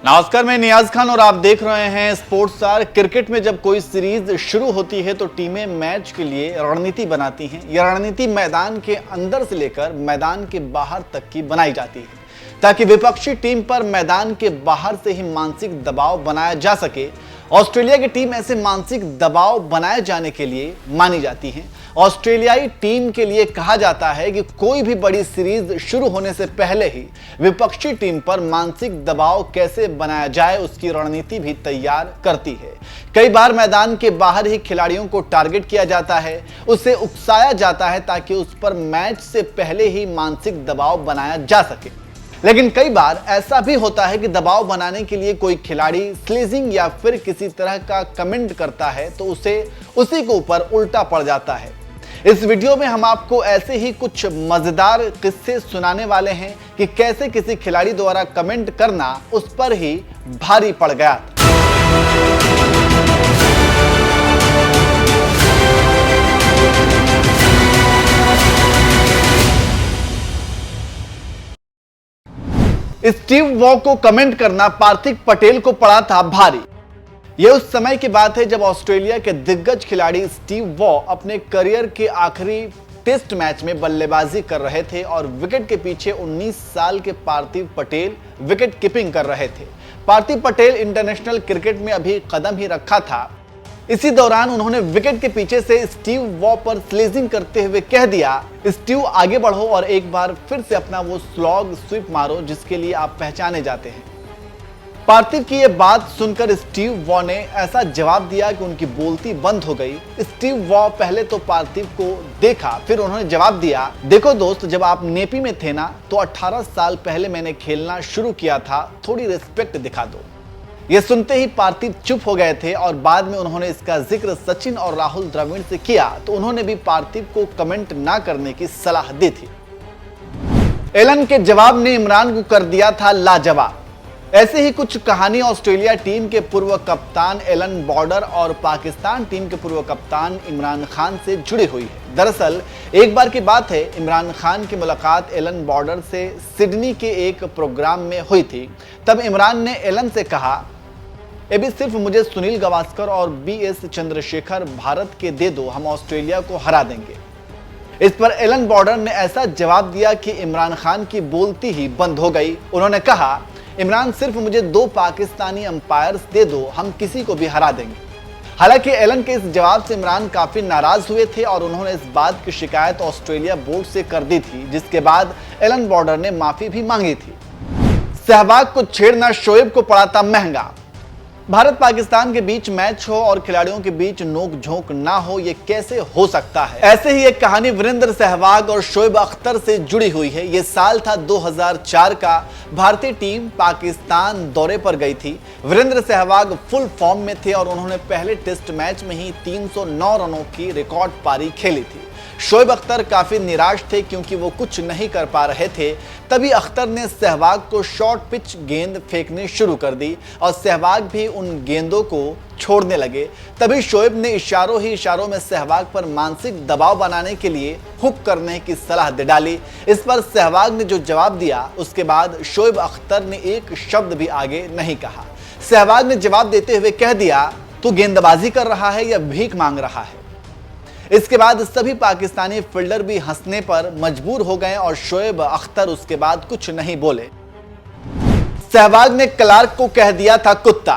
नमस्कार, मैं नियाज खान और आप देख रहे हैं स्पोर्ट्स स्टार। क्रिकेट में जब कोई सीरीज शुरू होती है तो टीमें मैच के लिए रणनीति बनाती हैं। यह रणनीति मैदान के अंदर से लेकर मैदान के बाहर तक की बनाई जाती है ताकि विपक्षी टीम पर मैदान के बाहर से ही मानसिक दबाव बनाया जा सके। ऑस्ट्रेलिया की टीम ऐसे मानसिक दबाव बनाए जाने के लिए मानी जाती है। ऑस्ट्रेलियाई टीम के लिए कहा जाता है कि कोई भी बड़ी सीरीज शुरू होने से पहले ही विपक्षी टीम पर मानसिक दबाव कैसे बनाया जाए उसकी रणनीति भी तैयार करती है। कई बार मैदान के बाहर ही खिलाड़ियों को टारगेट किया जाता है, उसे उकसाया जाता है ताकि उस पर मैच से पहले ही मानसिक दबाव बनाया जा सके। लेकिन कई बार ऐसा भी होता है कि दबाव बनाने के लिए कोई खिलाड़ी स्लेजिंग या फिर किसी तरह का कमेंट करता है तो उसे उसी के ऊपर उल्टा पड़ जाता है। इस वीडियो में हम आपको ऐसे ही कुछ मजेदार किस्से सुनाने वाले हैं कि कैसे किसी खिलाड़ी द्वारा कमेंट करना उस पर ही भारी पड़ गया। स्टीव वॉ को कमेंट करना पार्थिव पटेल को पड़ा था भारी। यह उस समय की बात है जब ऑस्ट्रेलिया के दिग्गज खिलाड़ी स्टीव वॉ अपने करियर के आखिरी टेस्ट मैच में बल्लेबाजी कर रहे थे और विकेट के पीछे 19 साल के पार्थिव पटेल विकेट कीपिंग कर रहे थे। पार्थिव पटेल इंटरनेशनल क्रिकेट में अभी कदम ही रखा था। इसी दौरान उन्होंने विकेट के पीछे से स्टीव वॉ पर स्लेजिंग करते हुए कह दिया, स्टीव आगे बढ़ो और एक बार फिर से अपना वो स्लॉग स्वीप मारो जिसके लिए आप पहचाने जाते हैं। पार्थिव की ये बात सुनकर स्टीव वॉ ने ऐसा जवाब दिया कि उनकी बोलती बंद हो गई। स्टीव वॉ पहले तो पार्थिव को देखा, फिर उन्होंने जवाब दिया, देखो दोस्त, जब आप नेपी में थे ना तो 18 साल पहले मैंने खेलना शुरू किया था, थोड़ी रिस्पेक्ट दिखा दो। ये सुनते ही पार्थिव चुप हो गए थे और बाद में उन्होंने इसका जिक्र सचिन और राहुल द्रविड़ से किया तो उन्होंने भी पार्थिव को कमेंट ना करने की सलाह दी थी। एलन के जवाब ने इमरान को कर दिया था लाजवाब। ऐसे ही कुछ कहानी ऑस्ट्रेलिया टीम के पूर्व कप्तान एलन बॉर्डर और पाकिस्तान टीम के पूर्व कप्तान इमरान खान से जुड़ी हुई है। दरअसल एक बार की बात है, इमरान खान की मुलाकात एलन बॉर्डर से सिडनी के एक प्रोग्राम में हुई थी। तब इमरान ने एलन से कहा, अभी सिर्फ मुझे सुनील गावस्कर और BS चंद्रशेखर भारत के दे दो, हम ऑस्ट्रेलिया को हरा देंगे। इस पर एलन बॉर्डर ने ऐसा जवाब दिया कि इमरान खान की बोलती ही बंद हो गई। उन्होंने कहा, इमरान सिर्फ मुझे 2 पाकिस्तानी अंपायर्स दे दो, हम किसी को भी हरा देंगे। हालांकि एलन के इस जवाब से इमरान काफी नाराज हुए थे और उन्होंने इस बात की शिकायत ऑस्ट्रेलिया बोर्ड से कर दी थी, जिसके बाद एलन बॉर्डर ने माफी भी मांगी थी। सहवाग को छेड़ना शोएब को पड़ा था महंगा। भारत पाकिस्तान के बीच मैच हो और खिलाड़ियों के बीच नोक झोंक ना हो, ये कैसे हो सकता है। ऐसे ही एक कहानी वीरेंद्र सहवाग और शोएब अख्तर से जुड़ी हुई है। ये साल था 2004 का। भारतीय टीम पाकिस्तान दौरे पर गई थी। वीरेंद्र सहवाग फुल फॉर्म में थे और उन्होंने पहले टेस्ट मैच में ही 309 रनों की रिकॉर्ड पारी खेली थी। शोएब अख्तर काफी निराश थे क्योंकि वो कुछ नहीं कर पा रहे थे। तभी अख्तर ने सहवाग को शॉर्ट पिच गेंद फेंकनी शुरू कर दी और सहवाग भी उन गेंदों को छोड़ने लगे। तभी शोएब ने इशारों ही इशारों में सहवाग पर मानसिक दबाव बनाने के लिए हुक करने की सलाह दे डाली। इस पर सहवाग ने जो जवाब दिया उसके बाद शोएब अख्तर ने एक शब्द भी आगे नहीं कहा। सहवाग ने जवाब देते हुए कह दिया, तू गेंदबाजी कर रहा है या भीख मांग रहा है। इसके बाद सभी पाकिस्तानी फील्डर भी हंसने पर मजबूर हो गए और शोएब अख्तर उसके बाद कुछ नहीं बोले। सहवाग ने क्लार्क को कह दिया था कुत्ता।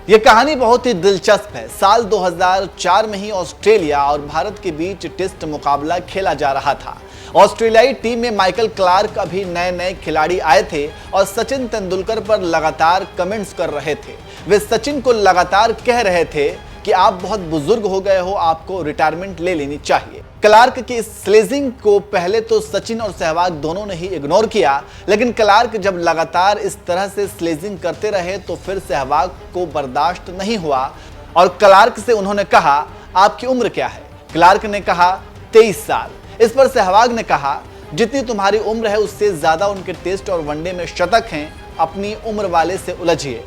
यह कहानी बहुत ही दिलचस्प है। साल 2004 में ही ऑस्ट्रेलिया और भारत के बीच टेस्ट मुकाबला खेला जा रहा था। ऑस्ट्रेलियाई टीम में माइकल क्लार्क अभी नए खिलाड़ी आए थे और सचिन तेंदुलकर पर लगातार कमेंट्स कर रहे थे। वे सचिन को लगातार कह रहे थे कि आप बहुत बुजुर्ग हो गए हो, आपको रिटायरमेंट ले लेनी चाहिए। क्लार्क की इस स्लेजिंग को पहले तो सचिन और सहवाग दोनों ने ही इग्नोर किया, लेकिन क्लार्क जब लगातार इस तरह से स्लेजिंग करते रहे तो फिर सहवाग को बर्दाश्त नहीं हुआ और क्लार्क से उन्होंने कहा, आपकी उम्र क्या है? क्लार्क ने कहा 23 साल। इस पर सहवाग ने कहा, जितनी तुम्हारी उम्र है उससे ज्यादा उनके टेस्ट और वनडे में शतक हैं, अपनी उम्र वाले से उलझिए।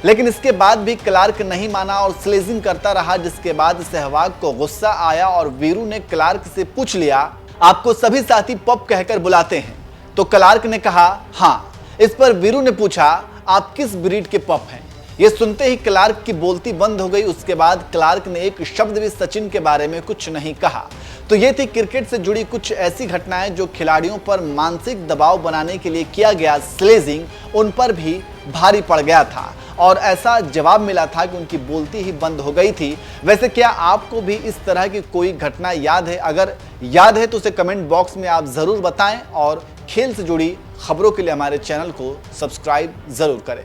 लेकिन इसके बाद भी क्लार्क नहीं माना और स्लेजिंग करता रहा, जिसके बाद सहवाग को गुस्सा आया और वीरू ने क्लार्क से पूछ लिया, आपको सभी साथी पप कहकर बुलाते हैं? तो क्लार्क ने कहा हाँ। इस पर वीरू ने पूछा, आप किस ब्रीड के पप हैं। ये सुनते ही क्लार्क की बोलती बंद हो गई। उसके बाद क्लार्क ने एक शब्द भी सचिन के बारे में कुछ नहीं कहा। तो ये थी क्रिकेट से जुड़ी कुछ ऐसी घटनाएं जो खिलाड़ियों पर मानसिक दबाव बनाने के लिए किया गया स्लेजिंग उन पर भी भारी पड़ गया था और ऐसा जवाब मिला था कि उनकी बोलती ही बंद हो गई थी। वैसे क्या आपको भी इस तरह की कोई घटना याद है? अगर याद है तो उसे कमेंट बॉक्स में आप जरूर बताएं और खेल से जुड़ी खबरों के लिए हमारे चैनल को सब्सक्राइब जरूर करें।